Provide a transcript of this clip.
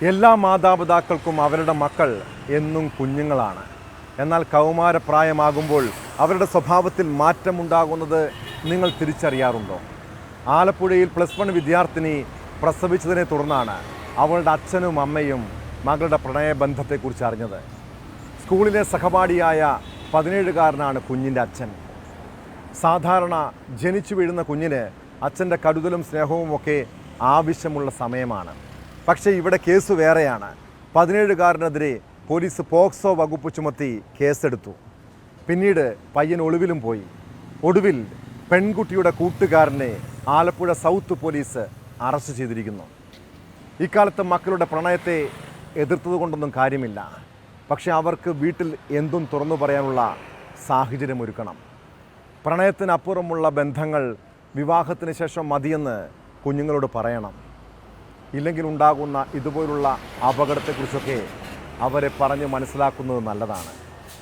എല്ലാ മാതാപിതാക്കൾക്കും അവരുടെ മക്കൾ എന്നും കുഞ്ഞുങ്ങളാണ്. എന്നാൽ കൗമാരപ്രായമാകുമ്പോൾ അവരുടെ സ്വഭാവത്തിൽ മാറ്റമുണ്ടാകുന്നത് നിങ്ങൾ തിരിച്ചറിയാറുണ്ടോ? ആലപ്പുഴയിൽ +1 വിദ്യാർത്ഥിനി പ്രസവിച്ചതിനെ തുടർന്നാണ് അവളുടെ അച്ഛനും അമ്മയും മകളുടെ പ്രണയബന്ധത്തെക്കുറിച്ച് അറിഞ്ഞത്. സ്കൂളിലെ സഹപാഠിയായ 17കാരനാണ് കുഞ്ഞിൻ്റെ അച്ഛൻ. സാധാരണ ജനിച്ചു വീഴുന്ന കുഞ്ഞിന് അച്ഛൻ്റെ കരുതലും സ്നേഹവുമൊക്കെ ആവശ്യമുള്ള സമയമാണ്. പക്ഷേ ഇവിടെ കേസ് വേറെയാണ്. 17കാരനെതിരെ പോലീസ് പോക്സോ വകുപ്പ് ചുമത്തി കേസെടുത്തു. പിന്നീട് പയ്യൻ ഒളിവിലും പോയി. ഒടുവിൽ പെൺകുട്ടിയുടെ കൂട്ടുകാരനെ ആലപ്പുഴ സൗത്ത് പോലീസ് അറസ്റ്റ് ചെയ്തിരിക്കുന്നു. ഇക്കാലത്ത് മക്കളുടെ പ്രണയത്തെ എതിർത്തതുകൊണ്ടൊന്നും കാര്യമില്ല. പക്ഷേ അവർക്ക് വീട്ടിൽ എന്തും തുറന്നു പറയാനുള്ള സാഹചര്യം ഒരുക്കണം. പ്രണയത്തിനപ്പുറമുള്ള ബന്ധങ്ങൾ വിവാഹത്തിന് ശേഷം മതിയെന്ന് കുഞ്ഞുങ്ങളോട് പറയണം. ഇല്ലെങ്കിൽ ഉണ്ടാകുന്ന ഇതുപോലുള്ള അപകടത്തെക്കുറിച്ചൊക്കെ അവരെ പറഞ്ഞ് മനസ്സിലാക്കുന്നത് നല്ലതാണ്.